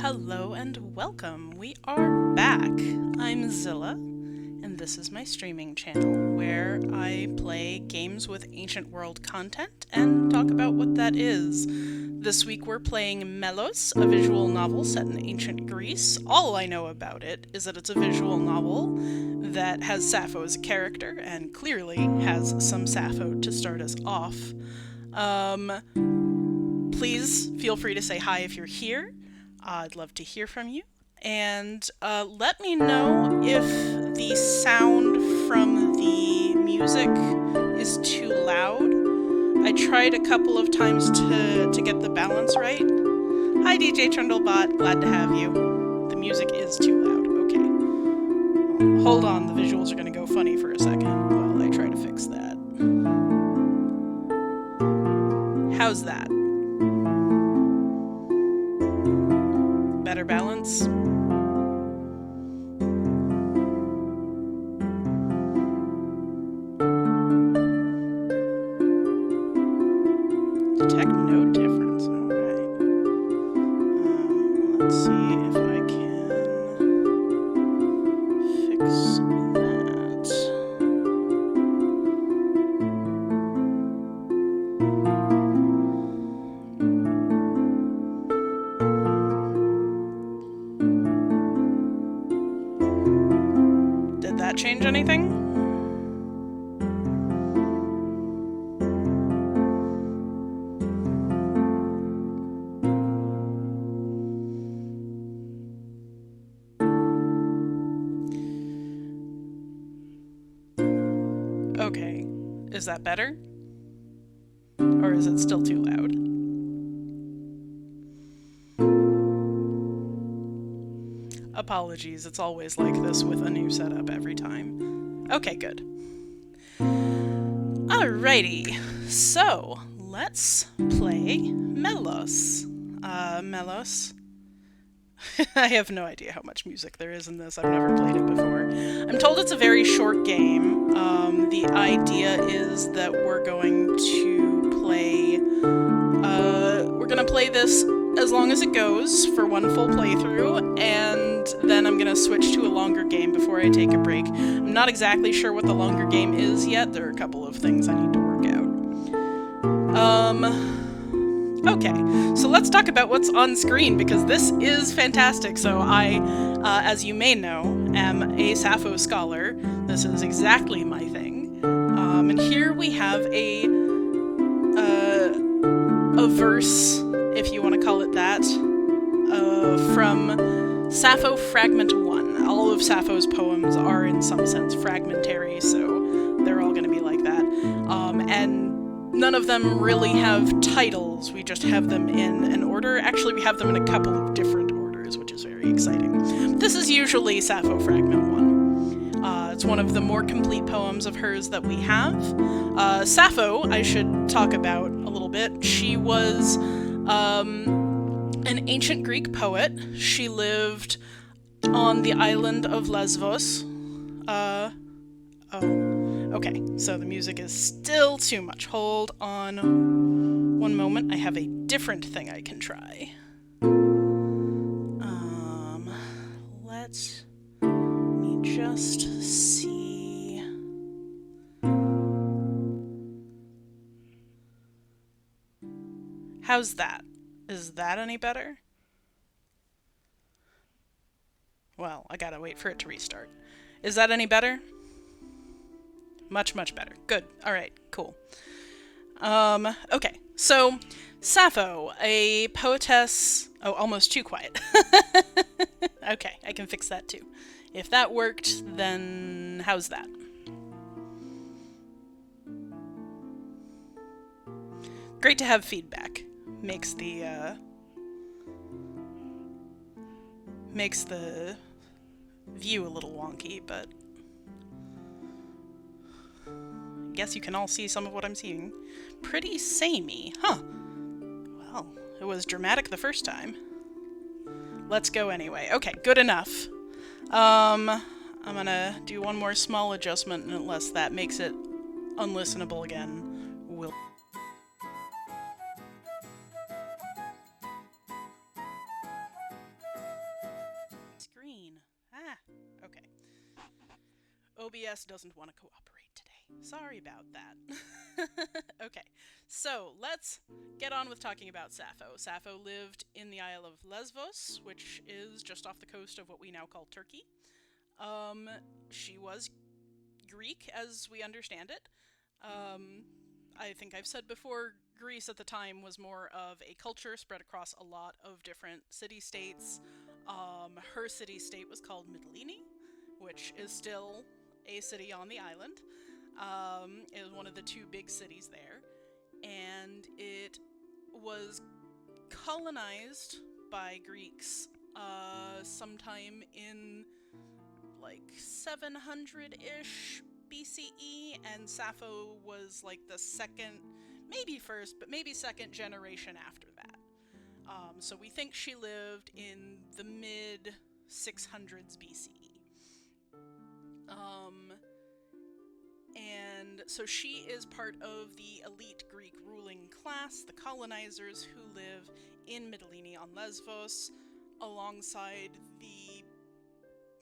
Hello and welcome. We are back. I'm Zilla, and this is my streaming channel where I play games with ancient world content and talk about what that is. This week we're playing Melos, a visual novel set in ancient Greece. All I know about it is that it's a visual novel that has Sappho as a character and clearly has some Sappho to start us off. Please feel free to say hi if you're here. I'd love to hear from you. And let me know if the sound from the music is too loud. I tried a couple of times to get the balance right. Hi DJ Trundlebot, glad to have you. The music is too loud. Okay. Hold on, the visuals are going to go funny for a second while I try to fix that. How's that? Better balance? Detect no difference. Alright. Let's see if I can fix that. Did that change anything? Okay, is that better? Or is it still too loud? Apologies, it's always like this with a new setup every time. Okay, good. Alrighty, so let's play Melos. Melos. I have no idea how much music there is in this. I've never played it before. I'm told it's a very short game. The idea is that we're going to play this as long as it goes for one full playthrough, and then I'm gonna switch to a longer game before I take a break. I'm not exactly sure what the longer game is yet. There are a couple of things I need to work out. Okay, so let's talk about what's on screen, because this is fantastic. So I, as you may know, am a Sappho scholar. This is exactly my thing. And here we have a verse, if you want to call it that, from Sappho Fragment 1. All of Sappho's poems are in some sense fragmentary, so they're all going to be like that. And none of them really have titles, we just have them in an order. Actually, we have them in a couple of different orders, which is very exciting. This is usually Sappho Fragment 1. It's one of the more complete poems of hers that we have. Sappho, I should talk about a little bit. She was an ancient Greek poet. She lived on the island of Lesbos. Okay, so the music is still too much. Hold on one moment. I have a different thing I can try. Let me just see. How's that? Is that any better? Well, I gotta wait for it to restart. Is that any better? Much, much better. Good. Alright, cool. Okay. So, Sappho, a poetess... Oh, almost too quiet. Okay, I can fix that too. If that worked, then how's that? Great to have feedback. Makes the view a little wonky, but I guess you can all see some of what I'm seeing. Pretty samey, huh? Well, it was dramatic the first time. Let's go anyway. Okay, good enough. I'm gonna do one more small adjustment, and unless that makes it unlistenable again, we'll... OBS doesn't want to cooperate today. Sorry about that. Okay, so let's get on with talking about Sappho. Sappho lived in the Isle of Lesbos, which is just off the coast of what we now call Turkey. She was Greek, as we understand it. I think I've said before, Greece at the time was more of a culture spread across a lot of different city-states. Her city-state was called Mytilene, which is still a city on the island. It was one of the two big cities there, and it was colonized by Greeks sometime in like 700-ish BCE, and Sappho was like the second, maybe first, but maybe second generation after that. So we think she lived in the mid 600s BCE. And so she is part of the elite Greek ruling class, the colonizers who live in Mytilene on Lesbos, alongside the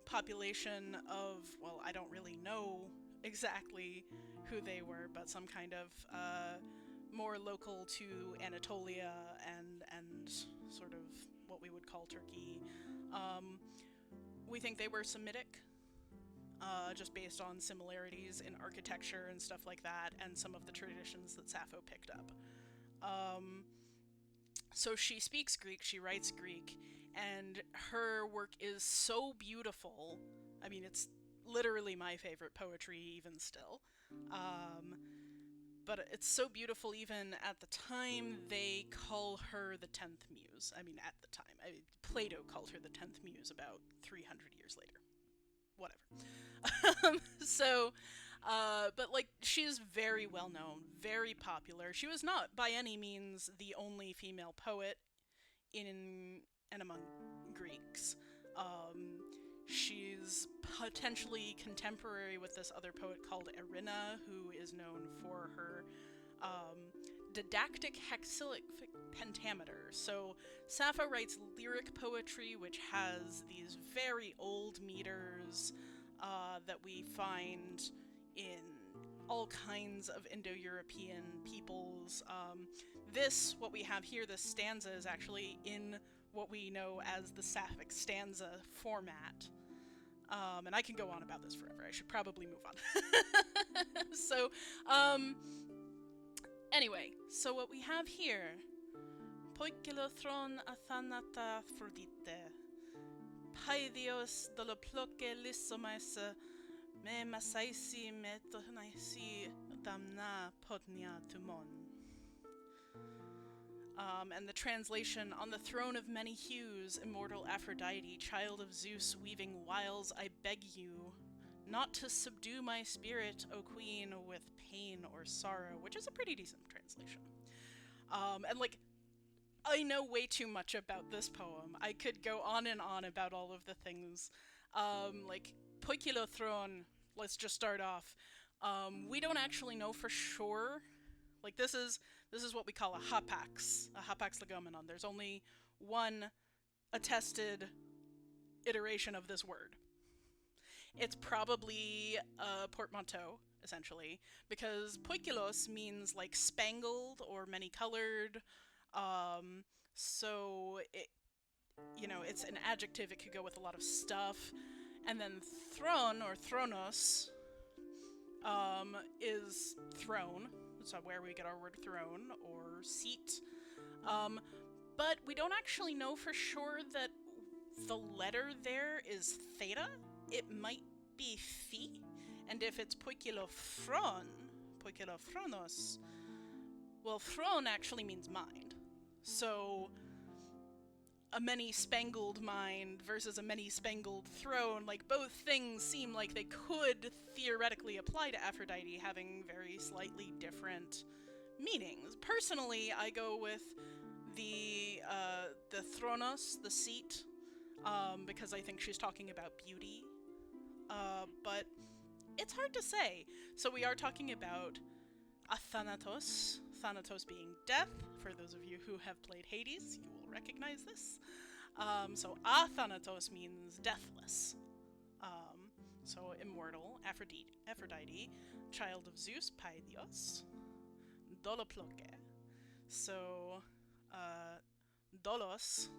population of, well, I don't really know exactly who they were, but some kind of more local to Anatolia and sort of what we would call Turkey. We think they were Semitic, just based on similarities in architecture and stuff like that, and some of the traditions that Sappho picked up. So she speaks Greek, she writes Greek, and her work is so beautiful. I mean, it's literally my favorite poetry even still. But it's so beautiful even at the time. They call her the 10th muse. I mean, at the time. Plato called her the 10th muse about 300 years later. Whatever. But like, she's very well known, very popular. She was not by any means the only female poet in and among Greeks. She's potentially contemporary with this other poet called Erinna, who is known for her didactic hexillic pentameter. So Sappho writes lyric poetry, which has these very old meters that we find in all kinds of Indo-European peoples. What we have here, this stanza, is actually in what we know as the Sapphic stanza format. And I can go on about this forever. I should probably move on. Anyway, so what we have here, Poikilothron athanata Aphrodite, Paidios doloploke lissomaise, me masaisi metonaisi damna potnia tumon. And the translation, on the throne of many hues, immortal Aphrodite, child of Zeus, weaving wiles, I beg you, not to subdue my spirit, O queen, with pain or sorrow, which is a pretty decent translation. And like, I know way too much about this poem. I could go on and on about all of the things. Like, Poikilothron, let's just start off. We don't actually know for sure. Like, this is what we call a hapax legomenon. There's only one attested iteration of this word. It's probably a portmanteau, essentially, because poikilos means like spangled or many-colored. So it, it's an adjective. It could go with a lot of stuff. And then thron or thronos is throne. So where we get our word throne or seat. But we don't actually know for sure that the letter there is theta. It might be phi. And if it's poikilophronos, well, thron actually means mind. So a many-spangled mind versus a many-spangled throne, like, both things seem like they could theoretically apply to Aphrodite, having very slightly different meanings. Personally, I go with the thronos, the seat, because I think she's talking about beauty. But it's hard to say. So we are talking about Athanatos, Thanatos being death. For those of you who have played Hades, you will recognize this. So Athanatos means deathless. so immortal, Aphrodite, child of Zeus, Paidios, Doloploke. So, Dolos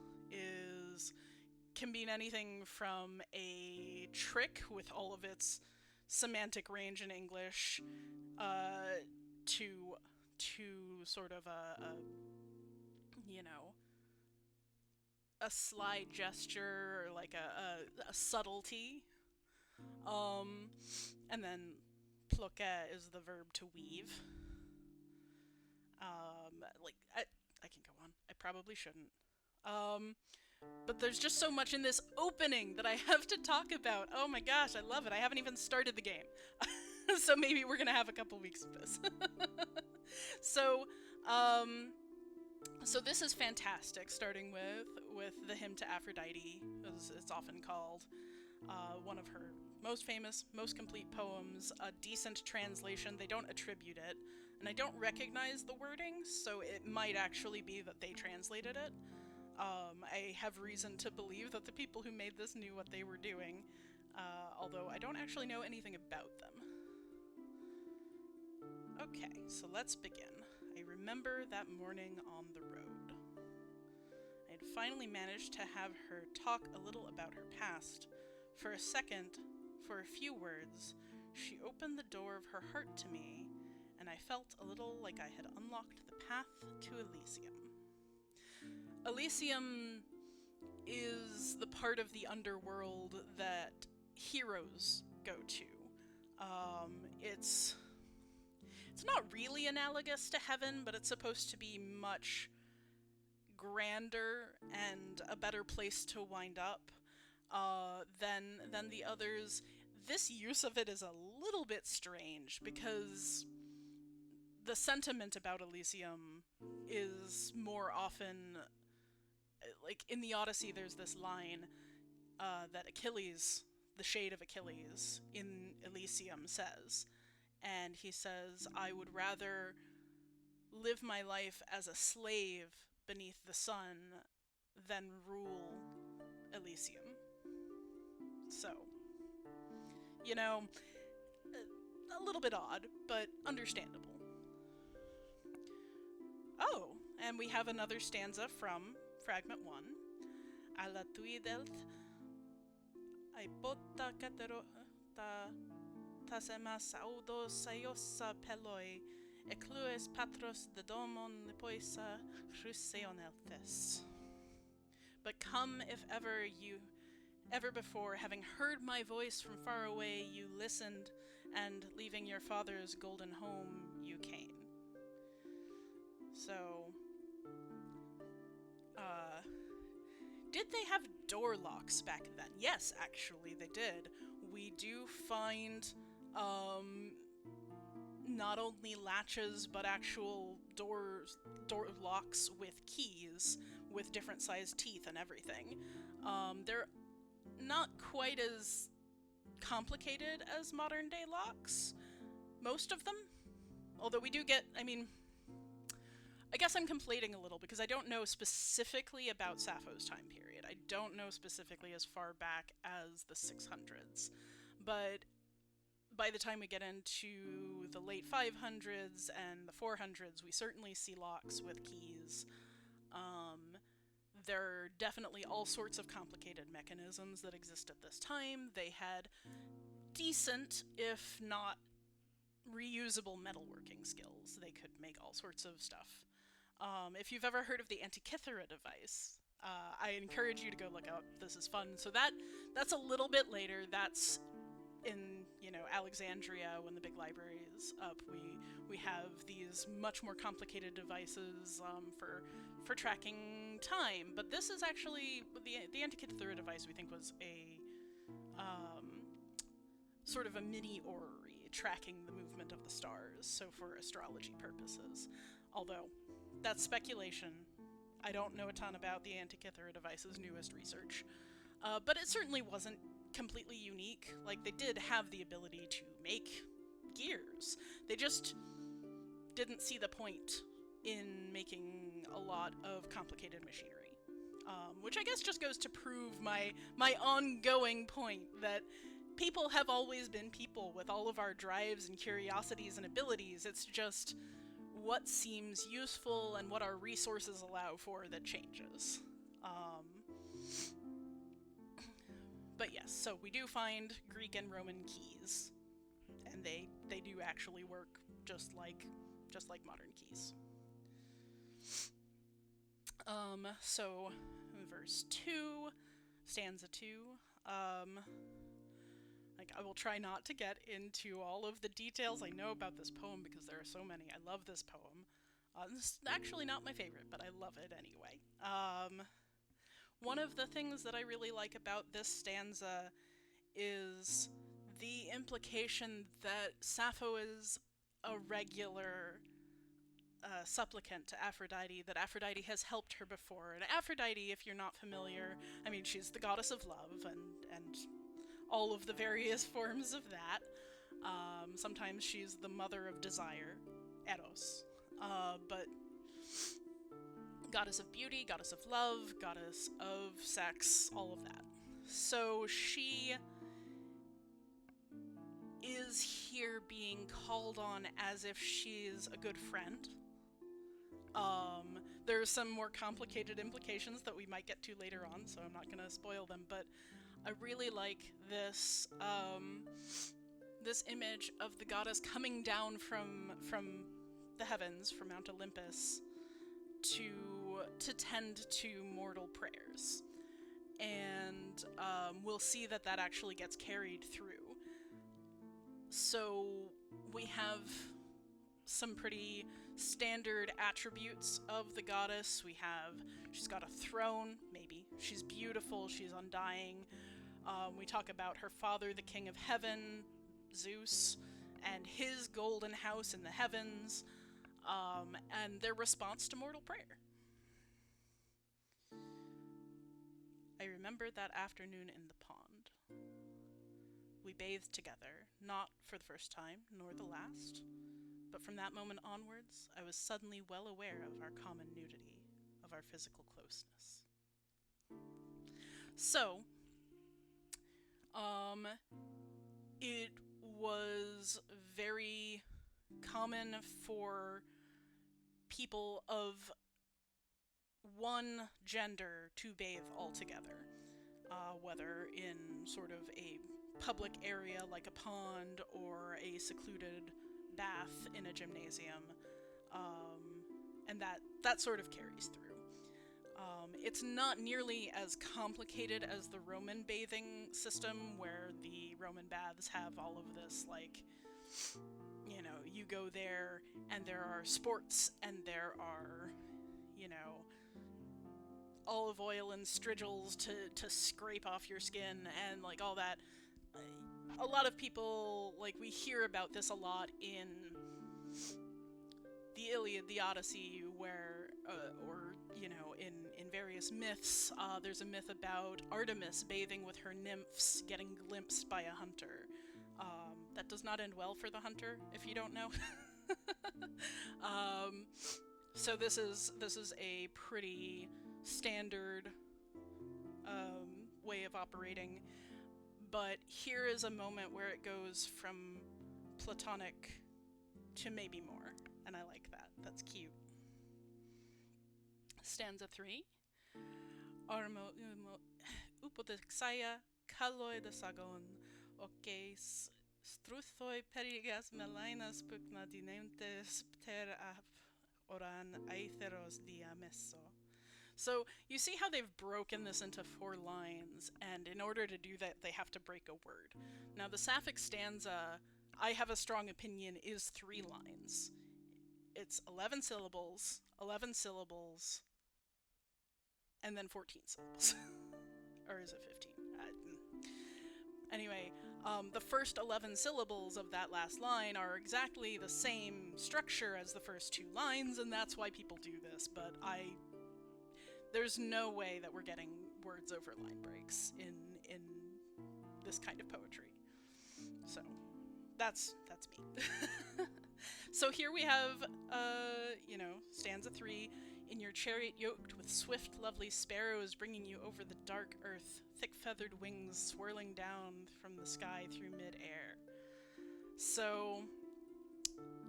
can mean anything from a trick with all of its semantic range in English, to sort of a sly gesture, or like a subtlety. And then ploque is the verb to weave. I can go on. I probably shouldn't. But there's just so much in this opening that I have to talk about. Oh my gosh, I love it. I haven't even started the game. So maybe we're gonna have a couple weeks of this. So, so this is fantastic, starting with the hymn to Aphrodite, as it's often called. One of her most famous, most complete poems, a decent translation. They don't attribute it, and I don't recognize the wording, so it might actually be that they translated it. I have reason to believe that the people who made this knew what they were doing, although I don't actually know anything about them. Okay, so let's begin. I remember that morning on the road. I had finally managed to have her talk a little about her past. For a second, for a few words, she opened the door of her heart to me, and I felt a little like I had unlocked the path to Elysium. Elysium is the part of the underworld that heroes go to. It's not really analogous to heaven, but it's supposed to be much grander and a better place to wind up than the others. This use of it is a little bit strange, because the sentiment about Elysium is more often, like in the Odyssey, there's this line that Achilles, the shade of Achilles, in Elysium says. And he says, I would rather live my life as a slave beneath the sun than rule Elysium. So, a little bit odd, but understandable. Oh, and we have another stanza from Fragment 1. Alla tuidelt, ai botta catero ta tasemas audos saiosa peloi, eclues patros de domon lipoisa chryseonelthes. But come, if ever before, having heard my voice from far away, you listened, and leaving your father's golden home, you came. So, did they have door locks back then? Yes, actually, they did. We do find, not only latches, but actual door locks with keys, with different sized teeth and everything. They're not quite as complicated as modern day locks, most of them. Although we do get, I guess I'm conflating a little, because I don't know specifically about Sappho's time period. I don't know specifically as far back as the 600s. But by the time we get into the late 500s and the 400s, we certainly see locks with keys. There are definitely all sorts of complicated mechanisms that exist at this time. They had decent, if not reusable, metalworking skills. They could make all sorts of stuff. If you've ever heard of the Antikythera device, I encourage you to go look up. This is fun. So that's a little bit later. That's in, Alexandria, when the big library is up. We have these much more complicated devices for tracking time. But this is actually the Antikythera device. We think was a sort of a mini orrery tracking the movement of the stars, so for astrology purposes. Although, that's speculation. I don't know a ton about the Antikythera device's newest research. But it certainly wasn't completely unique. Like, they did have the ability to make gears. They just didn't see the point in making a lot of complicated machinery. Which I guess just goes to prove my ongoing point that people have always been people with all of our drives and curiosities and abilities. It's just what seems useful and what our resources allow for that changes. But yes, so we do find Greek and Roman keys, and they do actually work just like modern keys. So verse 2, stanza 2, like, I will try not to get into all of the details I know about this poem because there are so many. I love this poem. This is actually not my favorite, but I love it anyway. One of the things that I really like about this stanza is the implication that Sappho is a regular supplicant to Aphrodite, that Aphrodite has helped her before. And Aphrodite, if you're not familiar, I mean, she's the goddess of love and all of the various forms of that. Sometimes she's the mother of desire, Eros. But goddess of beauty, goddess of love, goddess of sex, all of that. So she is here being called on as if she's a good friend. There's some more complicated implications that we might get to later on, so I'm not going to spoil them, but I really like this this image of the goddess coming down from the heavens, from Mount Olympus, to tend to mortal prayers. And we'll see that actually gets carried through. So we have some pretty standard attributes of the goddess. She's got a throne, maybe. She's beautiful, she's undying. We talk about her father, the king of heaven, Zeus, and his golden house in the heavens, and their response to mortal prayer. I remember that afternoon in the pond. We bathed together, not for the first time, nor the last, but from that moment onwards, I was suddenly well aware of our common nudity, of our physical closeness. So, it was very common for people of one gender to bathe all together, whether in sort of a public area like a pond or a secluded bath in a gymnasium, and that sort of carries through. It's not nearly as complicated as the Roman bathing system, where the Roman baths have all of this, like, you know, you go there and there are sports and there are, you know, olive oil and strigils to scrape off your skin and, like, all that. A lot of people, like, we hear about this a lot in the Iliad, the Odyssey, where, or, you know, in various myths, there's a myth about Artemis bathing with her nymphs, getting glimpsed by a hunter. That does not end well for the hunter, if you don't know. So this is a pretty standard way of operating, but here is a moment where it goes from platonic to maybe more, and I like that. That's cute. Stanza 3. Armo upodexaya kaloi de sagon, okay struthoi perigas melainas pugna dinentes pter ap oran aetheros diamesso. So you see how they've broken this into 4 lines, and in order to do that, they have to break a word. Now, the Sapphic stanza, I have a strong opinion, is 3 lines. It's 11 syllables, and then 14 syllables. Or is it 15? Anyway, the first 11 syllables of that last line are exactly the same structure as the first 2 lines, and that's why people do this, but there's no way that we're getting words over line breaks in this kind of poetry. So, that's me. So here we have, stanza 3. In your chariot yoked with swift, lovely sparrows bringing you over the dark earth, thick-feathered wings swirling down from the sky through mid-air. So,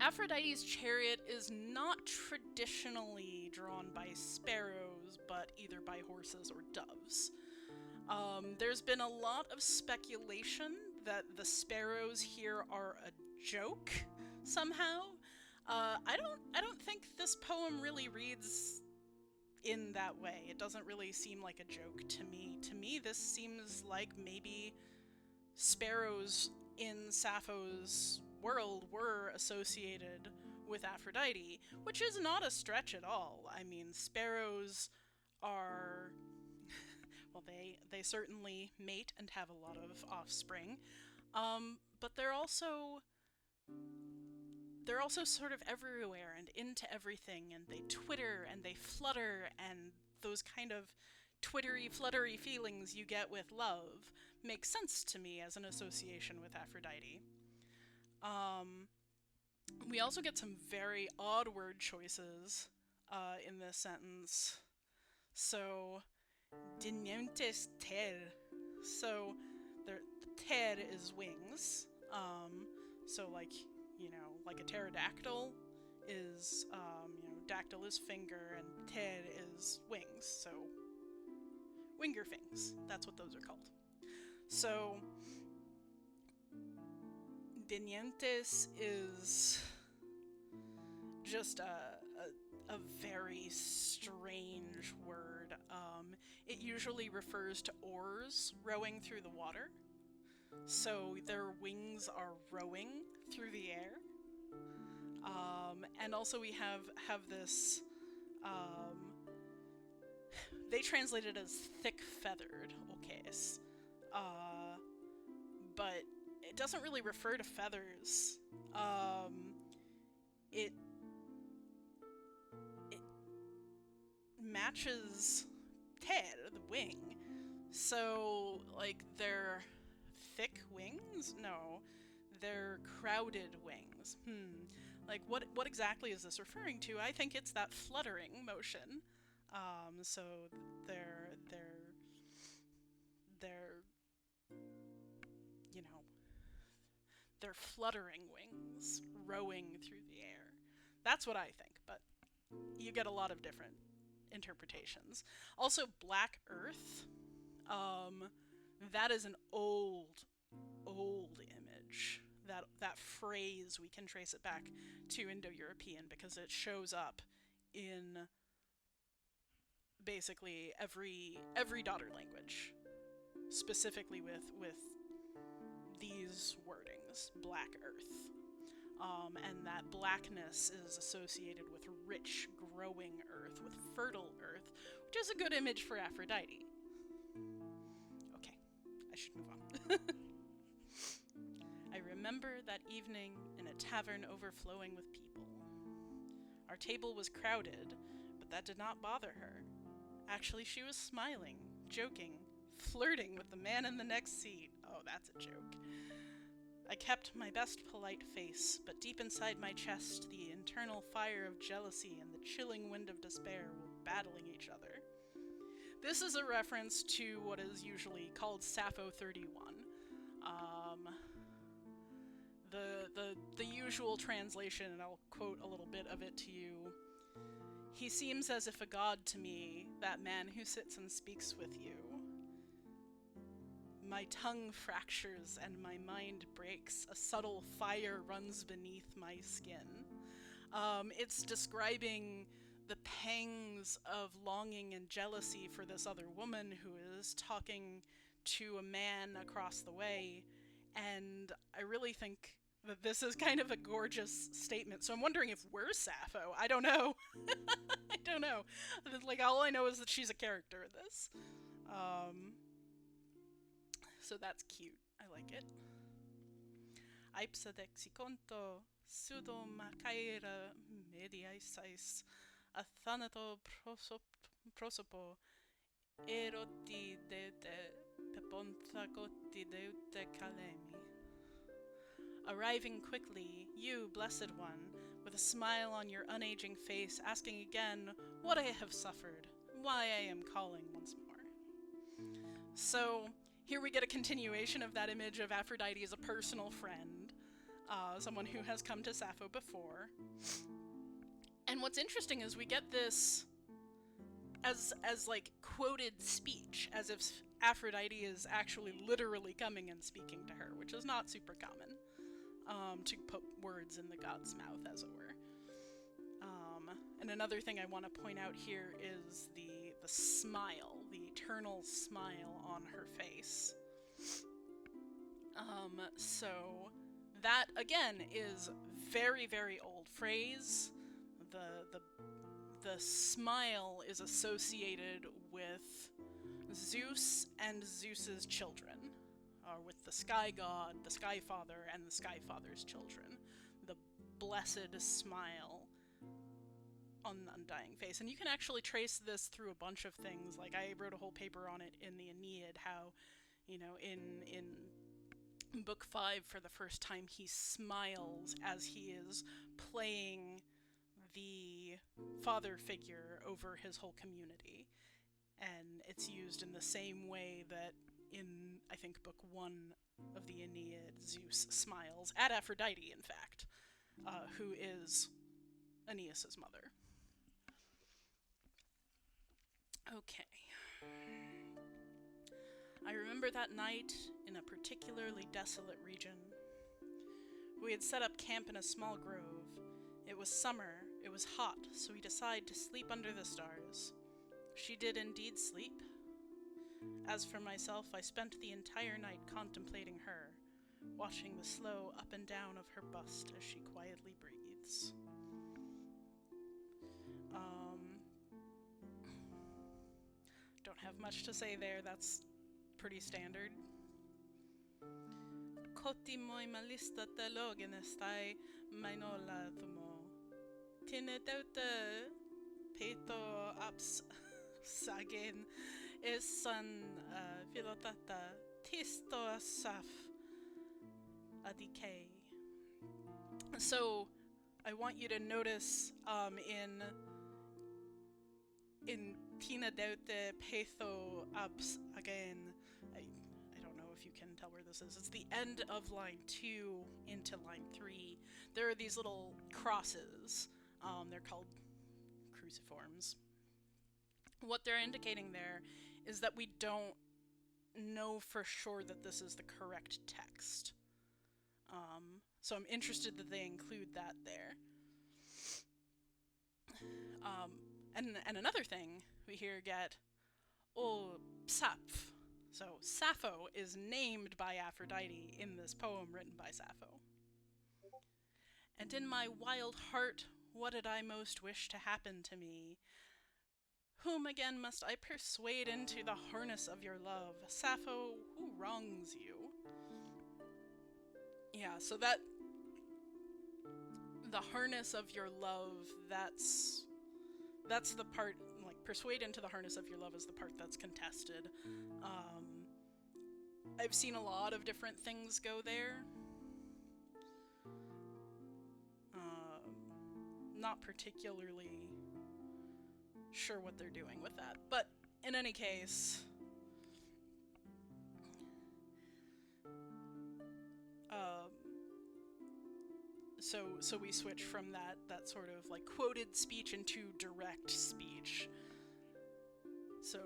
Aphrodite's chariot is not traditionally drawn by sparrows, but either by horses or doves. There's been a lot of speculation that the sparrows here are a joke somehow. I don't think this poem really reads in that way. It doesn't really seem like a joke to me. To me, this seems like maybe sparrows in Sappho's world were associated with Aphrodite, which is not a stretch at all. I mean, sparrows are... well, they certainly mate and have a lot of offspring, but they're also sort of everywhere and into everything, and they twitter and they flutter, and those kind of twittery, fluttery feelings you get with love make sense to me as an association with Aphrodite. We also get some very odd word choices in this sentence. So, dinientes ter. So, the ter is wings. So like, like a pterodactyl is, dactyl is finger and ter is wings. So, winger things. That's what those are called. So, dinientes is just a very strange word. It usually refers to oars rowing through the water. So their wings are rowing through the air. And also we have this, they translate it as thick-feathered, okes. But it doesn't really refer to feathers. It matches ter, the wing. So, like, they're thick wings? No. They're crowded wings. Like, what exactly is this referring to? I think it's that fluttering motion. So they're they're fluttering wings rowing through the air. That's what I think, but you get a lot of different interpretations. Also, Black Earth, that is an old image. That phrase, we can trace it back to Indo-European because it shows up in basically every daughter language, specifically with these wordings, Black Earth. And that blackness is associated with rich, growing earth, with fertile earth, which is a good image for Aphrodite. Okay, I should move on. I remember that evening in a tavern overflowing with people. Our table was crowded, but that did not bother her. Actually, she was smiling, joking, flirting with the man in the next seat. Oh, that's a joke. I kept my best polite face, but deep inside my chest, the internal fire of jealousy and the chilling wind of despair were battling each other. This is a reference to what is usually called Sappho 31. The usual translation, and I'll quote a little bit of it to you. He seems as if a god to me, that man who sits and speaks with you. My tongue fractures and my mind breaks. A subtle fire runs beneath my skin. It's describing the pangs of longing and jealousy for this other woman who is talking to a man across the way. And I really think that this is kind of a gorgeous statement. So I'm wondering if we're Sappho. I don't know. I don't know. Like, all I know is that she's a character in this. So that's cute. I like it. Aipsadexikonto sudo makaira mediaisais athanato prosopo eroti deute peponthagoti deute kalemi. Arriving quickly, you, blessed one, with a smile on your unaging face, asking again, what I have suffered, why I am calling once more. So here we get a continuation of that image of Aphrodite as a personal friend, someone who has come to Sappho before. And what's interesting is we get this as like quoted speech, as if Aphrodite is actually literally coming and speaking to her, which is not super common, to put words in the god's mouth, as it were. And another thing I want to point out here is the smile, the eternal smile on her face. So that again is very, very old phrase. The smile is associated with Zeus and Zeus's children, with the sky god, the sky father, and the sky father's children. The blessed smile on the undying face. And you can actually trace this through a bunch of things. Like, I wrote a whole paper on it in the Aeneid, how, in book 5, for the first time, he smiles as he is playing the father figure over his whole community. And it's used in the same way that in, I think, book 1 of the Aeneid, Zeus smiles at Aphrodite, in fact, who is Aeneas's mother. Okay. I remember that night in a particularly desolate region. We had set up camp in a small grove. It was summer, it was hot, so we decided to sleep under the stars. She did indeed sleep. As for myself, I spent the entire night contemplating her, watching the slow up and down of her bust as she quietly breathes. Don't have much to say there, that's pretty standard. Koti moi malista telogenestai mainola thumo. Tinedauta peto aps sagen esan filotata tisto asaf adike. So I want you to notice in Tina Deute Petho Abs again. I don't know if you can tell where this is. It's the end of line 2 into line 3. There are these little crosses. They're called cruciforms. What they're indicating there is that we don't know for sure that this is the correct text. So I'm interested that they include that there. And another thing we here get, Sappho. So Sappho is named by Aphrodite in this poem written by Sappho. And in my wild heart, what did I most wish to happen to me? Whom again must I persuade into the harness of your love? Sappho, who wrongs you? Yeah, so that... the harness of your love, that's the part, like, persuade into the harness of your love is the part that's contested. I've seen a lot of different things go there. Not particularly sure what they're doing with that, but in any case, so we switch from that sort of like quoted speech into direct speech. So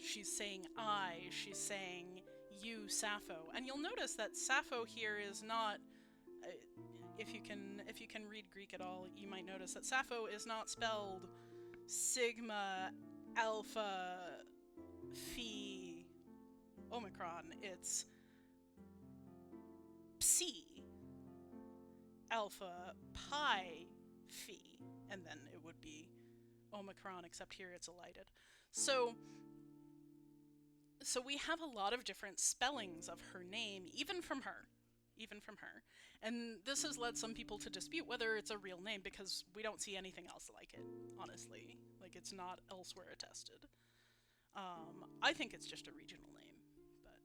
she's saying I, she's saying you, Sappho, and you'll notice that Sappho here is not. If you can read Greek at all, you might notice that Sappho is not spelled sigma, alpha, phi, omicron. It's psi, alpha, pi, phi, and then it would be omicron, except here it's elided. So we have a lot of different spellings of her name, even from her. And this has led some people to dispute whether it's a real name, because we don't see anything else like it, honestly. Like, it's not elsewhere attested. I think it's just a regional name, but...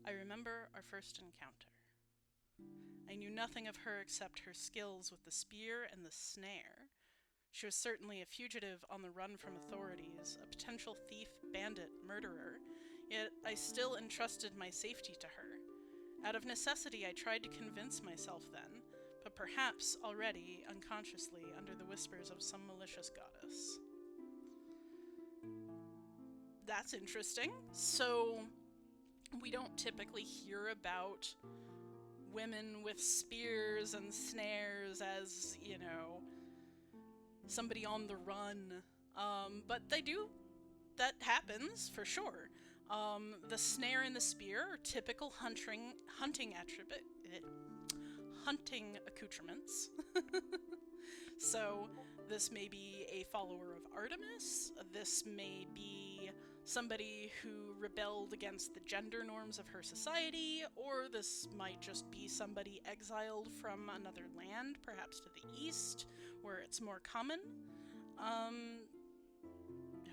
I remember our first encounter. I knew nothing of her except her skills with the spear and the snare. She was certainly a fugitive on the run from authorities, a potential thief, bandit, murderer, yet I still entrusted my safety to her. Out of necessity, I tried to convince myself then, but perhaps already, unconsciously, under the whispers of some malicious goddess. That's interesting. So, we don't typically hear about women with spears and snares as, somebody on the run. But they do. That happens, for sure. The snare and the spear are typical hunting accoutrements. So this may be a follower of Artemis. This may be somebody who rebelled against the gender norms of her society, or this might just be somebody exiled from another land, perhaps to the east, where it's more common.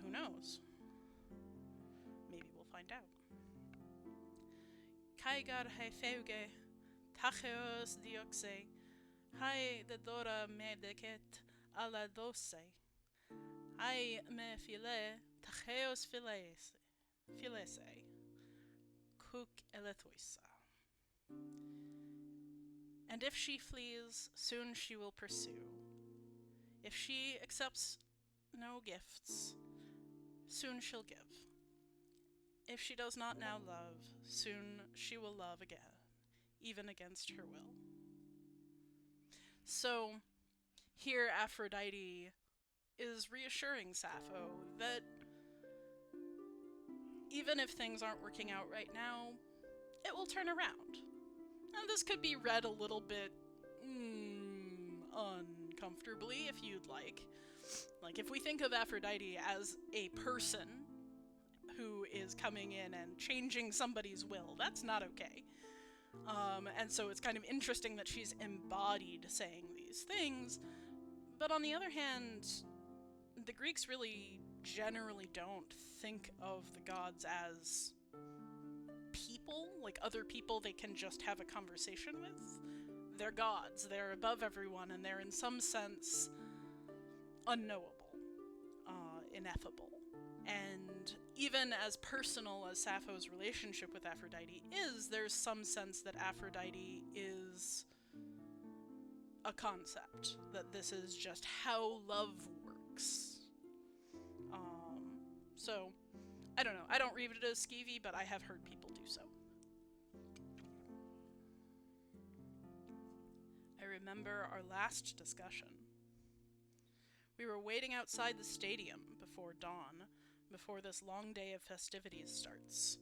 Who knows? Maybe we'll find out. Kaigar he feuge, tacheos dioxe, hai de dora me decet ala doce, hai me file, tacheos filese, kuk eletoisa. And if she flees, soon she will pursue. If she accepts no gifts, soon she'll give. If she does not now love, soon she will love again, even against her will. So, here Aphrodite is reassuring Sappho that even if things aren't working out right now, it will turn around. And this could be read a little bit uncomfortably, if you'd like. Like, if we think of Aphrodite as a person who is coming in and changing somebody's will, that's not okay. And so it's kind of interesting that she's embodied saying these things. But on the other hand, the Greeks really generally don't think of the gods as people, like other people they can just have a conversation with. They're gods, they're above everyone, and they're in some sense unknowable, ineffable. And even as personal as Sappho's relationship with Aphrodite is, there's some sense that Aphrodite is a concept, that this is just how love works. So, I don't know. I don't read it as skeevy, but I have heard people do so. I remember our last discussion. We were waiting outside the stadium before dawn, before this long day of festivities starts.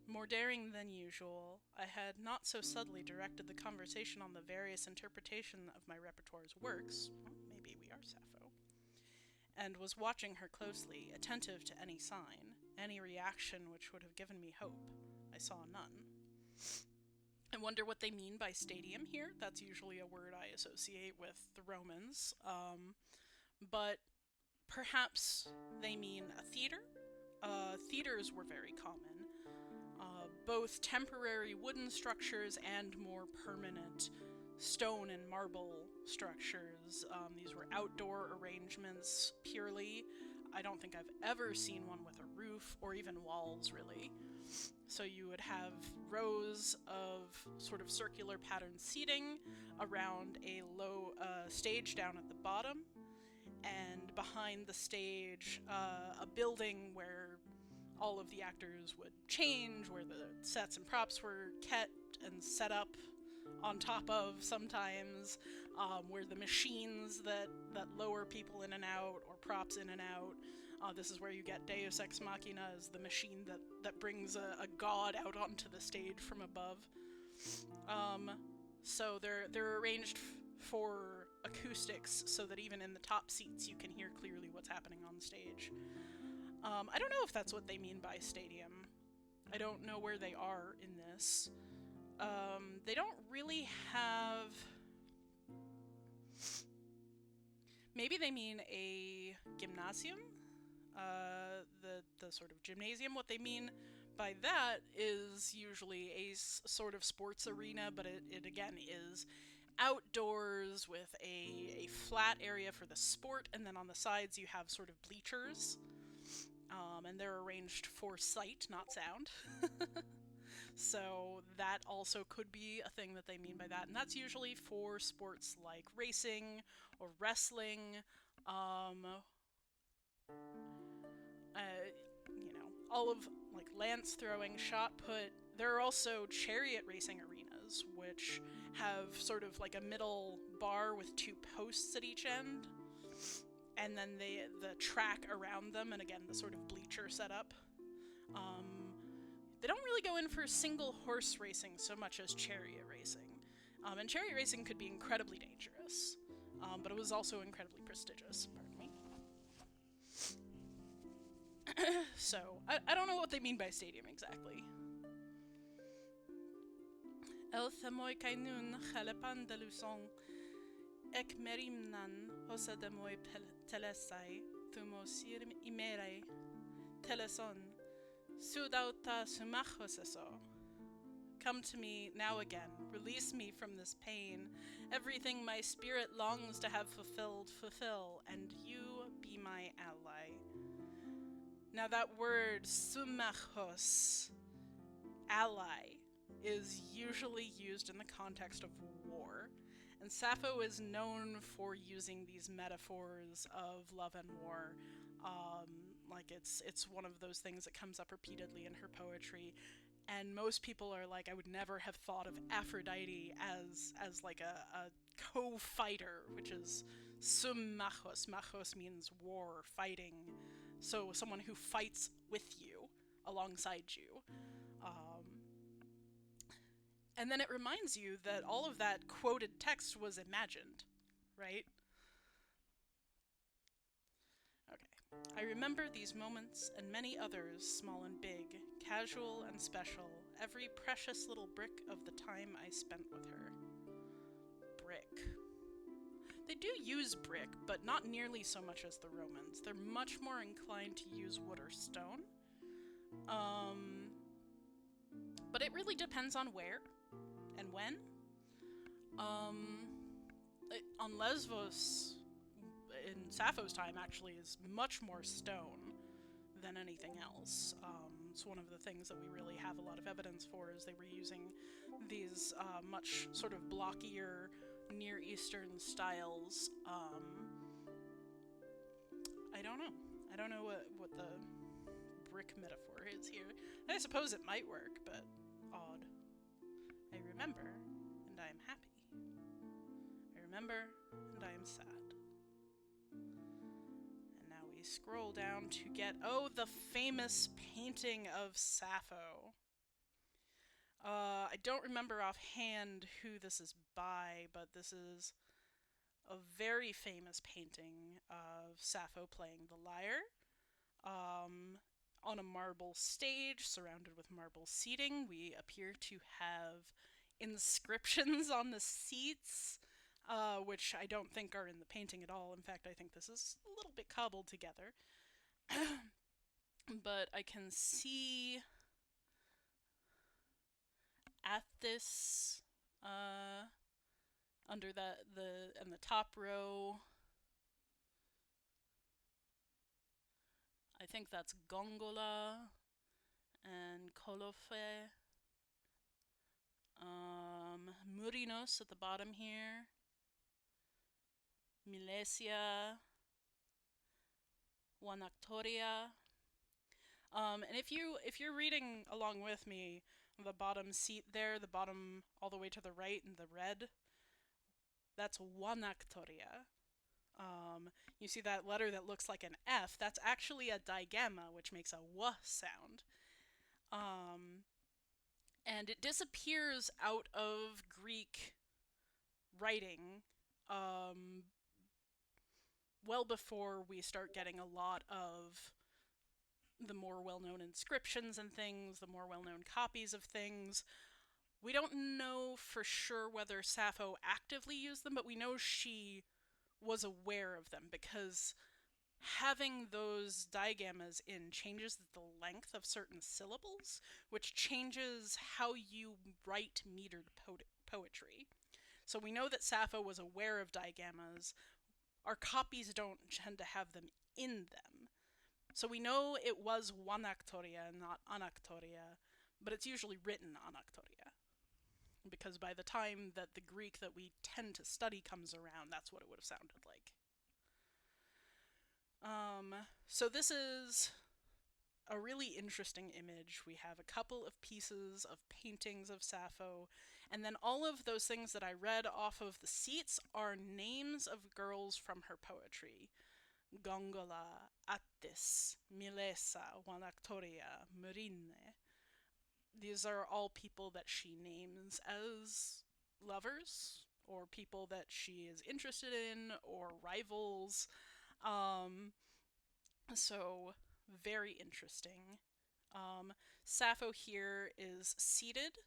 More daring than usual, I had not so subtly directed the conversation on the various interpretation of my repertoire's works, well, maybe we are Sappho, and was watching her closely, attentive to any sign, any reaction which would have given me hope. I saw none. I wonder what they mean by stadium here. That's usually a word I associate with the Romans, but perhaps they mean a theater. Theaters were very common. Both temporary wooden structures and more permanent stone and marble structures. These were outdoor arrangements purely. I don't think I've ever seen one with a roof or even walls, really. So you would have rows of sort of circular pattern seating around a low stage down at the bottom, and behind the stage a building where all of the actors would change, where the sets and props were kept and set up on top of sometimes, where the machines that lower people in and out, or props in and out. This is where you get Deus Ex Machina, as the machine that brings a god out onto the stage from above. So they're arranged for acoustics, so that even in the top seats you can hear clearly what's happening on stage. I don't know if that's what they mean by stadium. I don't know where they are in this. They don't really have... Maybe they mean a gymnasium? The sort of gymnasium. What they mean by that is usually a sort of sports arena, but it again is outdoors with a flat area for the sport, and then on the sides you have sort of bleachers. And they're arranged for sight, not sound. So that also could be a thing that they mean by that. And that's usually for sports like racing or wrestling, um, all of like lance throwing, shot put. There are also chariot racing arenas, which have sort of like a middle bar with two posts at each end, and then the track around them, and again the sort of bleacher setup. They don't really go in for single horse racing so much as chariot racing, and chariot racing could be incredibly dangerous, but it was also incredibly prestigious. Pardon me. So, I don't know what they mean by stadium exactly. El thamoy kainun khalepan delusong ek merimnan hosa demoy telesai thumosir imere teleson sudauta sumachoseso. Come to me now again, release me from this pain. Everything my spirit longs to have fulfilled, fulfill, and you be my ally. Now that word, sumachos, ally, is usually used in the context of war, and Sappho is known for using these metaphors of love and war. Like it's one of those things that comes up repeatedly in her poetry, and most people are like, I would never have thought of Aphrodite as like a co-fighter, which is summachos. Machos means war, fighting. So someone who fights with you, alongside you. And then it reminds you that all of that quoted text was imagined, right? Okay. I remember these moments and many others, small and big, casual and special, every precious little brick of the time I spent with her. Brick. They do use brick, but not nearly so much as the Romans. They're much more inclined to use wood or stone. But it really depends on where and when. On Lesbos, in Sappho's time, actually, is much more stone than anything else. It's one of the things that we really have a lot of evidence for, is they were using these much sort of blockier Near Eastern styles. I don't know. I don't know what the brick metaphor is here. I suppose it might work, but odd. I remember, and I am happy. I remember, and I am sad. And now we scroll down to get, the famous painting of Sappho. I don't remember offhand who this is by, but this is a very famous painting of Sappho playing the lyre. On a marble stage surrounded with marble seating. We appear to have inscriptions on the seats, which I don't think are in the painting at all. In fact, I think this is a little bit cobbled together. But I can see at this, under in the top row, I think that's Gongola and Kolofe. Murinos at the bottom here. Milesia. Wanaktoria. And if you're reading along with me, the bottom seat there, the bottom all the way to the right in the red, that's Wanaktoria. You see that letter that looks like an F, that's actually a digamma, which makes a W sound. And it disappears out of Greek writing well before we start getting a lot of the more well-known inscriptions and things, the more well-known copies of things. We don't know for sure whether Sappho actively used them, but we know she was aware of them, because having those digammas in changes the length of certain syllables, which changes how you write metered poetry. So we know that Sappho was aware of digammas. Our copies don't tend to have them in them. So we know it was wanaktoria, not anaktoria, but it's usually written anaktoria. Because by the time that the Greek that we tend to study comes around, that's what it would have sounded like. So this is a really interesting image. We have a couple of pieces of paintings of Sappho, and then all of those things that I read off of the seats are names of girls from her poetry. Gongola, Attis, Milesa, Wanaktoria, Murine. These are all people that she names as lovers, or people that she is interested in, or rivals. Um, so, very interesting. Sappho here is seated.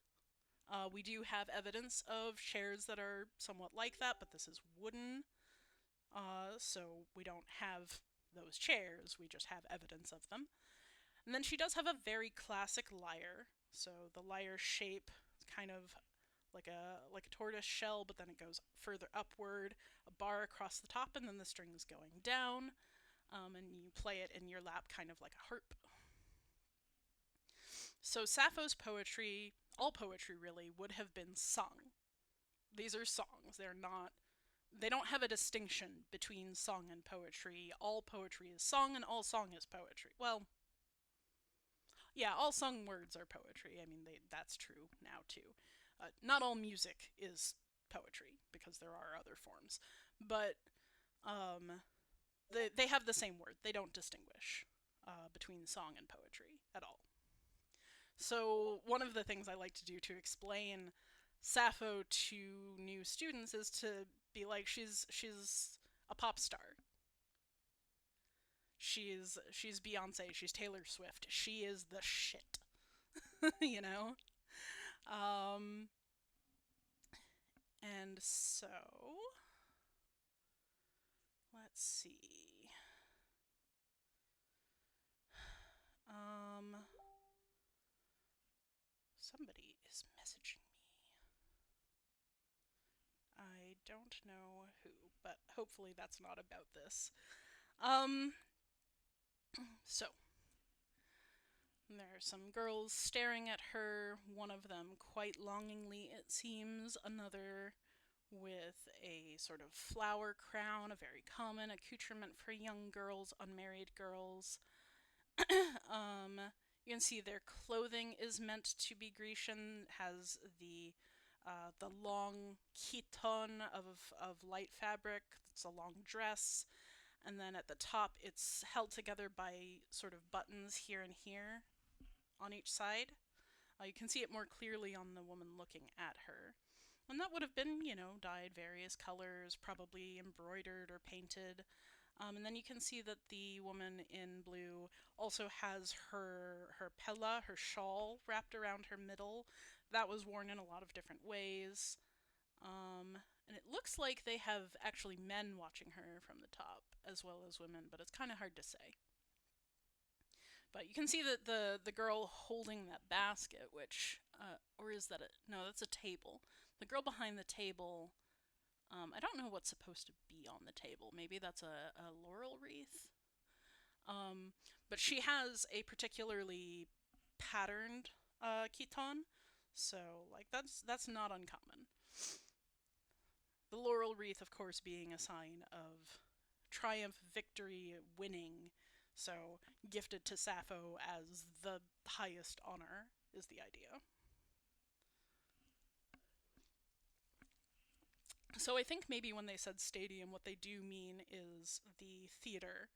We do have evidence of chairs that are somewhat like that, but this is wooden. So we don't have those chairs, we just have evidence of them. And then she does have a very classic lyre. So the lyre shape is kind of like a tortoise shell, but then it goes further upward, a bar across the top, and then the strings going down. And you play it in your lap kind of like a harp. So Sappho's poetry, all poetry really, would have been sung. These are songs. They don't have a distinction between song and poetry. All poetry is song and all song is poetry. Well, yeah, all sung words are poetry. I mean, that's true now too. Not all music is poetry because there are other forms, but they have the same word. They don't distinguish between song and poetry at all. So one of the things I like to do to explain Sappho to new students is to be like, she's a pop star. She's Beyonce, she's Taylor Swift. She is the shit. you know? Um and so let's see. Um Somebody is messaging me. I don't know who, but hopefully that's not about this. Um, so, there are some girls staring at her, one of them quite longingly, it seems, another with a sort of flower crown, a very common accoutrement for young girls, unmarried girls. You can see their clothing is meant to be Grecian, has the long chiton of light fabric. It's a long dress, and then at the top it's held together by sort of buttons here and here on each side. You can see it more clearly on the woman looking at her. And that would have been, dyed various colors, probably embroidered or painted. And then you can see that the woman in blue also has her pella, her shawl, wrapped around her middle. That was worn in a lot of different ways. And it looks like they have actually men watching her from the top, as well as women, but it's kind of hard to say. But you can see that the girl holding that basket, which, or is that no, that's a table. The girl behind the table, I don't know what's supposed to be on the table. Maybe that's a laurel wreath. But she has a particularly patterned chiton, so like that's not uncommon. The laurel wreath, of course, being a sign of triumph, victory, winning. So gifted to Sappho as the highest honor is the idea. So I think maybe when they said stadium, what they do mean is the theater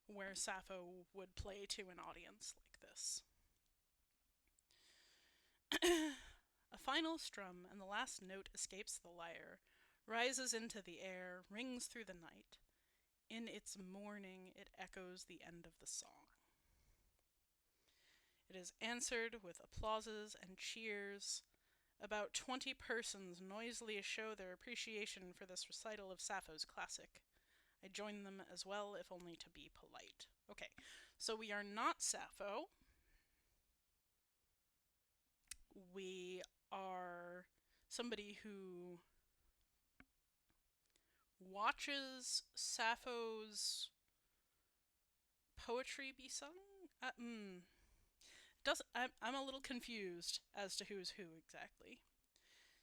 where Sappho would play to an audience like this. A final strum, and the last note escapes the lyre, rises into the air, rings through the night. In its mourning, it echoes the end of the song. It is answered with applauses and cheers. About 20 persons noisily show their appreciation for this recital of Sappho's classic. I join them as well, if only to be polite. Okay, so we are not Sappho. We are somebody who watches Sappho's poetry be sung? I'm a little confused as to who's who exactly.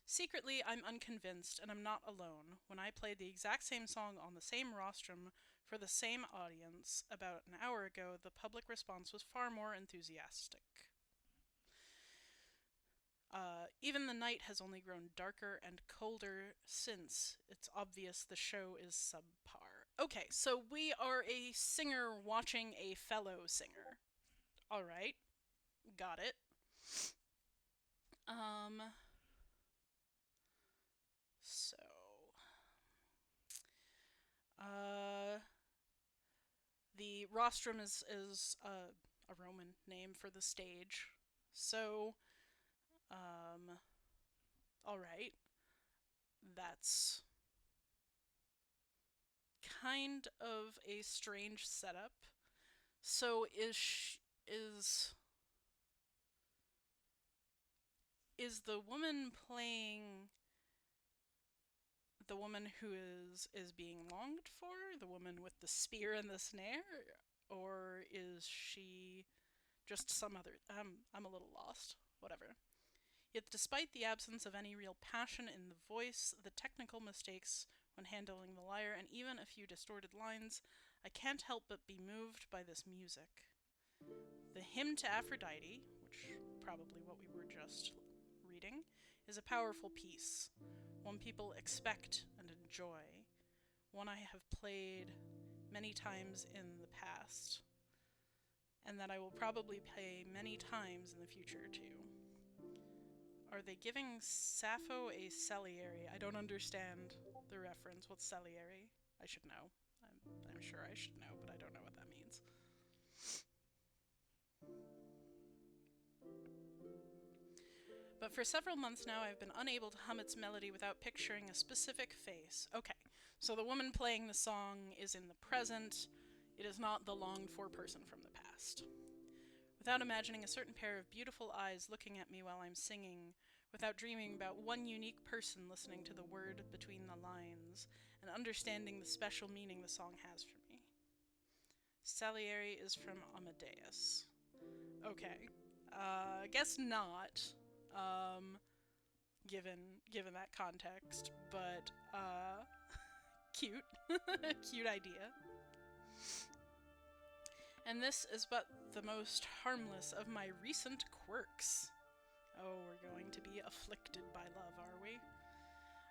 Secretly, I'm unconvinced, and I'm not alone. When I played the exact same song on the same rostrum for the same audience about an hour ago, the public response was far more enthusiastic. Even the night has only grown darker and colder since it's obvious the show is subpar. Okay, so we are a singer watching a fellow singer. All right, got it. Um, so, uh, the rostrum is a Roman name for the stage. So, um, all right, that's kind of a strange setup. So is the woman playing the woman who is being longed for, the woman with the spear and the snare, or is she just some other? I'm a little lost. Whatever. Yet, despite the absence of any real passion in the voice, the technical mistakes when handling the lyre, and even a few distorted lines, I can't help but be moved by this music. The hymn to Aphrodite, which probably what we were just reading, is a powerful piece, one people expect and enjoy, one I have played many times in the past, and that I will probably play many times in the future too. Are they giving Sappho a Salieri? I don't understand the reference. What's Salieri? I should know. I'm sure I should know, but I don't know what that means. But for several months now, I've been unable to hum its melody without picturing a specific face. Okay, so the woman playing the song is in the present. It is not the longed-for person from the past. Without imagining a certain pair of beautiful eyes looking at me while I'm singing, without dreaming about one unique person listening to the word between the lines, and understanding the special meaning the song has for me. Salieri is from Amadeus. Okay. Guess not. Given that context, but cute. Cute idea. And this is but the most harmless of my recent quirks. Oh, we're going to be afflicted by love, are we?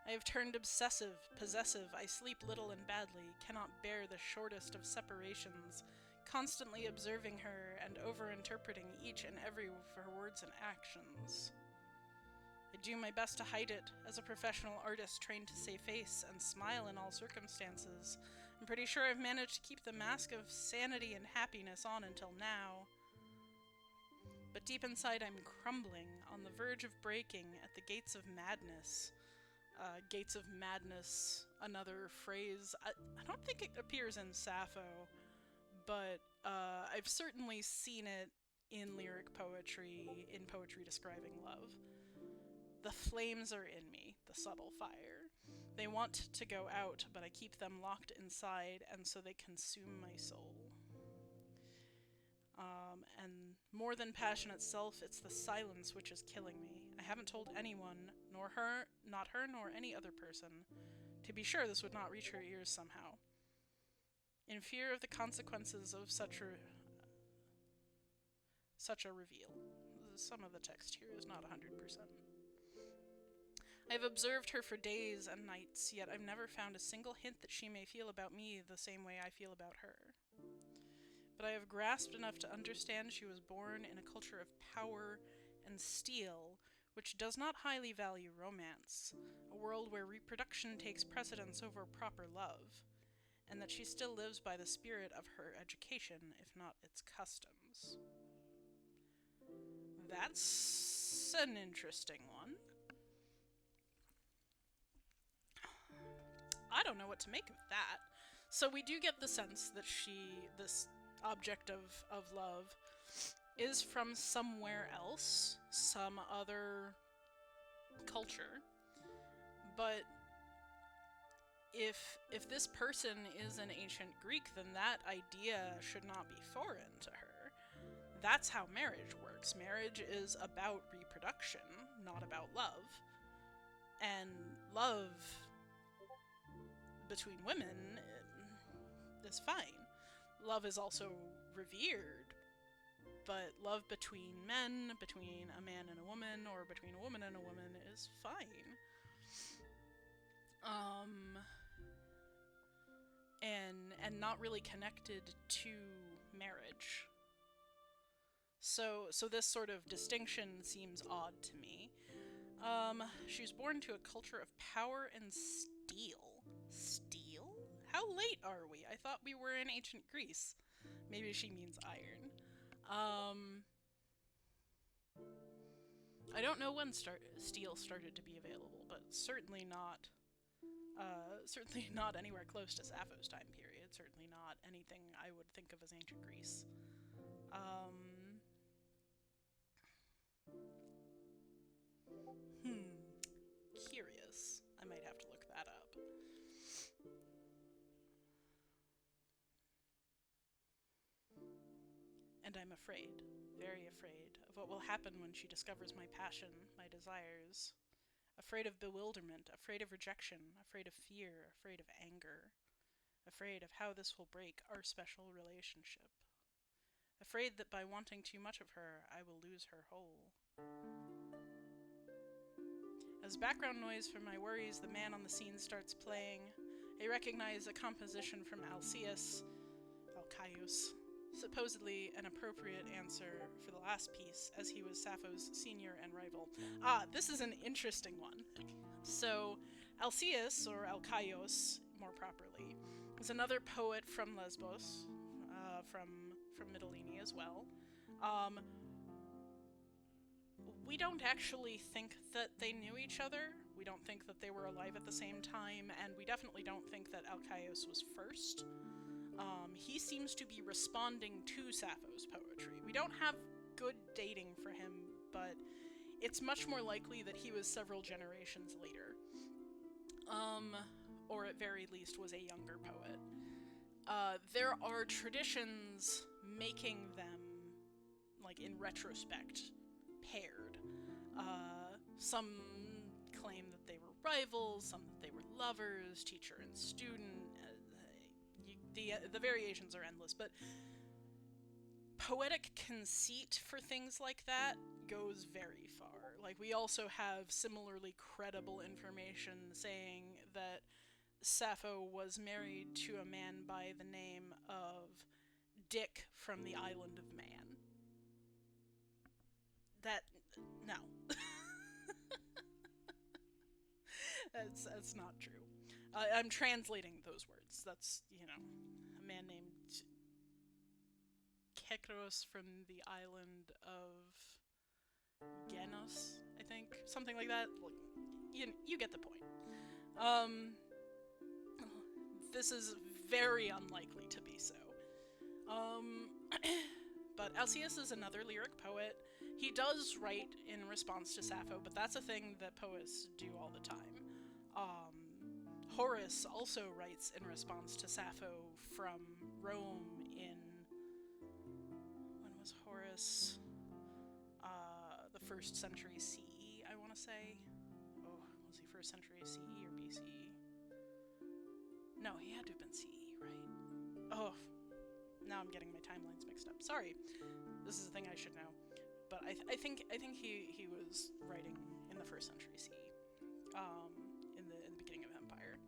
I have turned obsessive, possessive, I sleep little and badly, cannot bear the shortest of separations, constantly observing her and over-interpreting each and every of her words and actions. I do my best to hide it, as a professional artist trained to save face and smile in all circumstances. I'm pretty sure I've managed to keep the mask of sanity and happiness on until now. But deep inside I'm crumbling, on the verge of breaking, at the gates of madness. Gates of madness, another phrase. I don't think it appears in Sappho, but I've certainly seen it in lyric poetry, in poetry describing love. The flames are in me, the subtle fire. They want to go out, but I keep them locked inside, and so they consume my soul. And more than passion itself, it's the silence which is killing me. I haven't told anyone, not her nor any other person. To be sure, this would not reach her ears somehow. In fear of the consequences of such a reveal. Some of the text here is not 100%. I've observed her for days and nights, yet I've never found a single hint that she may feel about me the same way I feel about her. But I have grasped enough to understand she was born in a culture of power and steel, which does not highly value romance, a world where reproduction takes precedence over proper love, and that she still lives by the spirit of her education, if not its customs. That's an interesting one. I don't know what to make of that. So we do get the sense that this object of love, is from somewhere else, some other culture, but if this person is an ancient Greek, then that idea should not be foreign to her. That's how marriage works. Marriage is about reproduction, not about love. And love between women is fine. Love is also revered, but love between men, between a man and a woman, or between a woman and a woman is fine. And not really connected to marriage. So this sort of distinction seems odd to me. She was born to a culture of power and steel. Steel? How late are we? I thought we were in ancient Greece. Maybe she means iron. I don't know when steel started to be available, but certainly not anywhere close to Sappho's time period. Certainly not anything I would think of as ancient Greece. Curious. I might have to look that up. And I'm afraid, very afraid, of what will happen when she discovers my passion, my desires. Afraid of bewilderment, afraid of rejection, afraid of fear, afraid of anger. Afraid of how this will break our special relationship. Afraid that by wanting too much of her, I will lose her whole. As background noise for my worries, the man on the scene starts playing. I recognize a composition from Alcaius, supposedly an appropriate answer for the last piece, as he was Sappho's senior and rival. This is an interesting one. So, Alcaius, or Alcaios, more properly, is another poet from Lesbos, from Mytilene as well. We don't actually think that they knew each other. We don't think that they were alive at the same time, and we definitely don't think that Alcaios was first. He seems to be responding to Sappho's poetry. We don't have good dating for him, but it's much more likely that he was several generations later. Or at very least was a younger poet. There are traditions making them, like in retrospect, paired. Some claim that they were rivals, some that they were lovers, teacher and student. The variations are endless, but poetic conceit for things like that goes very far. Like, we also have similarly credible information saying that Sappho was married to a man by the name of Dick from the Island of Man. No. That's not true. I'm translating those words. That's, a man named Kekros from the island of Genos, I think. Something like that. You get the point. This is very unlikely to be so. But Alcaius is another lyric poet. He does write in response to Sappho, but that's a thing that poets do all the time. Horace also writes in response to Sappho from Rome in... When was Horace? The 1st century CE, I want to say. Oh, was he 1st century CE or BCE? No, he had to have been CE, right? Oh, now I'm getting my timelines mixed up. Sorry. This is a thing I should know. But I think he was writing in the 1st century CE, in the beginning of Empire.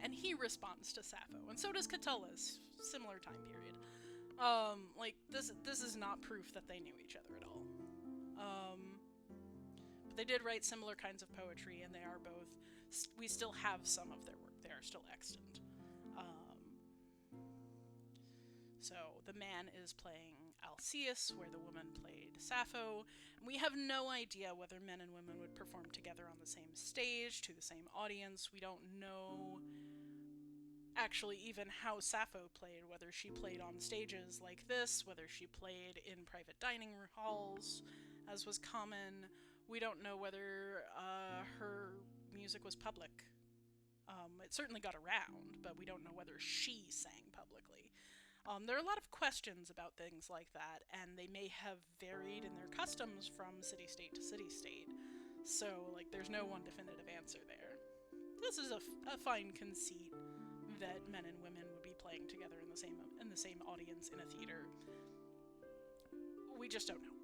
And he responds to Sappho, and so does Catullus, similar time period. This is not proof that they knew each other at all. But they did write similar kinds of poetry, and they are both... We still have some of their work. They are still extant. So the man is playing Alcaius, where the woman played Sappho. We have no idea whether men and women would perform together on the same stage, to the same audience. We don't know actually even how Sappho played, whether she played on stages like this, whether she played in private dining halls, as was common. We don't know whether her music was public. It certainly got around, but we don't know whether she sang publicly. There are a lot of questions about things like that, and they may have varied in their customs from city-state to city-state. So, like, there's no one definitive answer there. This is a fine conceit that men and women would be playing together in the same audience in a theater. We just don't know.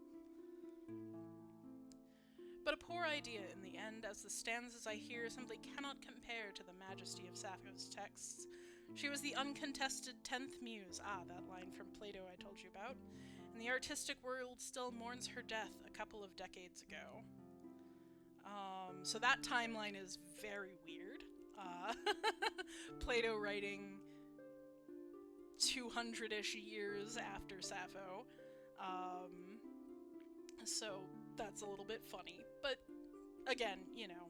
But a poor idea in the end, as the stanzas I hear simply cannot compare to the majesty of Sappho's texts. She was the uncontested 10th muse, that line from Plato I told you about, and the artistic world still mourns her death a couple of decades ago. So that timeline is very weird. Plato writing 200-ish years after Sappho. So that's a little bit funny. But again, you know,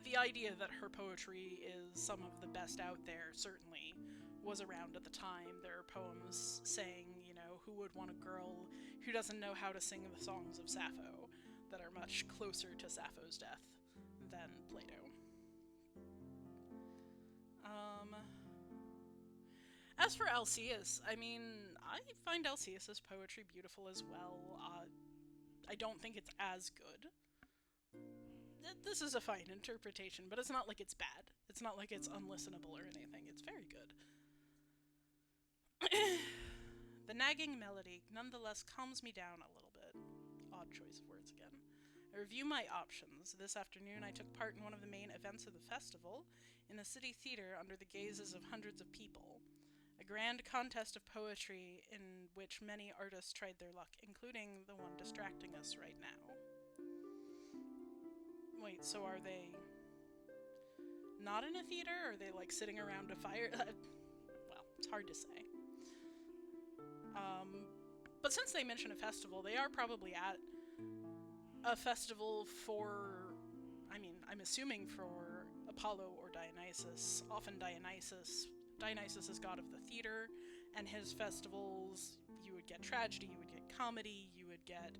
the idea that her poetry is some of the best out there certainly was around at the time. There are poems saying, you know, who would want a girl who doesn't know how to sing the songs of Sappho, that are much closer to Sappho's death than Plato. As for Alcaeus, I mean, I find Alcaeus' poetry beautiful as well. I don't think it's as good. This is a fine interpretation, but it's not like it's bad. It's not like it's unlistenable or anything. It's very good. The nagging melody nonetheless calms me down a little bit. Odd choice of words again. I review my options. This afternoon I took part in one of the main events of the festival, in the city theater under the gazes of hundreds of people. A grand contest of poetry in which many artists tried their luck, including the one distracting us right now. Wait, so are they not in a theater? Or are they, like, sitting around a fire? Well, it's hard to say. But since they mention a festival, they are probably at a festival for, I mean, I'm assuming for Apollo or Dionysus. Often Dionysus is god of the theater, and his festivals, you would get tragedy, you would get comedy, you would get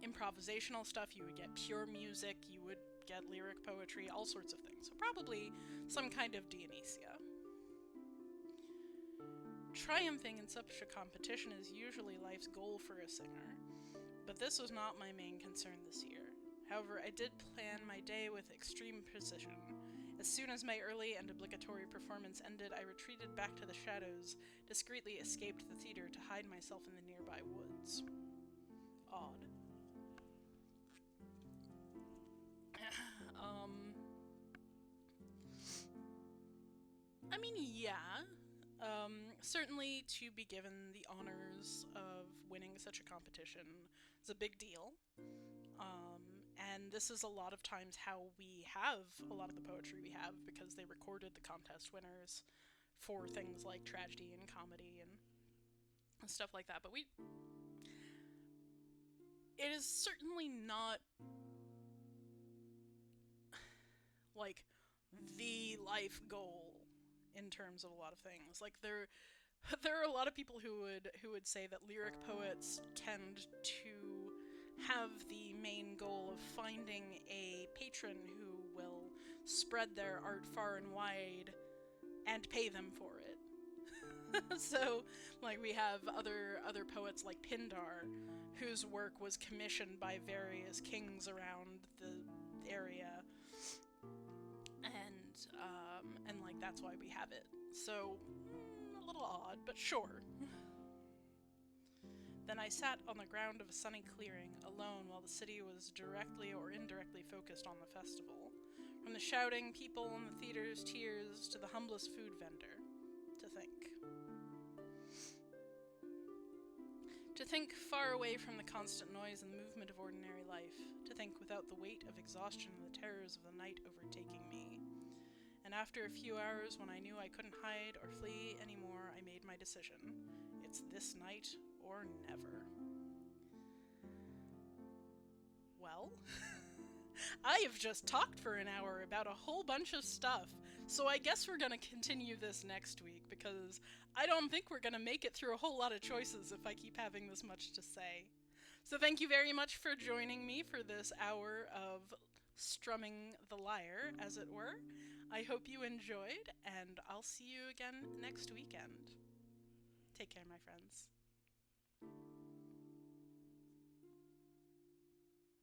improvisational stuff, you would get pure music, you would get lyric poetry, all sorts of things. So probably some kind of Dionysia. Triumphing in such a competition is usually life's goal for a singer, but this was not my main concern this year. However, I did plan my day with extreme precision. As soon as my early and obligatory performance ended, I retreated back to the shadows, discreetly escaped the theater to hide myself in the nearby woods. Odd. I mean, yeah. Certainly to be given the honors of winning such a competition is a big deal. And this is a lot of times how we have a lot of the poetry we have, because they recorded the contest winners for things like tragedy and comedy and stuff like that. But it is certainly not like the life goal in terms of a lot of things. Like there are a lot of people who would say that lyric poets tend to have the main goal of finding a patron who will spread their art far and wide and pay them for it. So, like, we have other poets like Pindar, whose work was commissioned by various kings around the area, and like, that's why we have it. So, a little odd, but sure. Then I sat on the ground of a sunny clearing, alone, while the city was directly or indirectly focused on the festival. From the shouting people in the theater's tears to the humblest food vendor. To think. To think far away from the constant noise and movement of ordinary life. To think without the weight of exhaustion and the terrors of the night overtaking me. And after a few hours, when I knew I couldn't hide or flee anymore, I made my decision. It's this night or never. Well, I have just talked for an hour about a whole bunch of stuff, so I guess we're gonna continue this next week, because I don't think we're gonna make it through a whole lot of choices if I keep having this much to say. So thank you very much for joining me for this hour of strumming the lyre, as it were. I hope you enjoyed, and I'll see you again next weekend. Take care, my friends.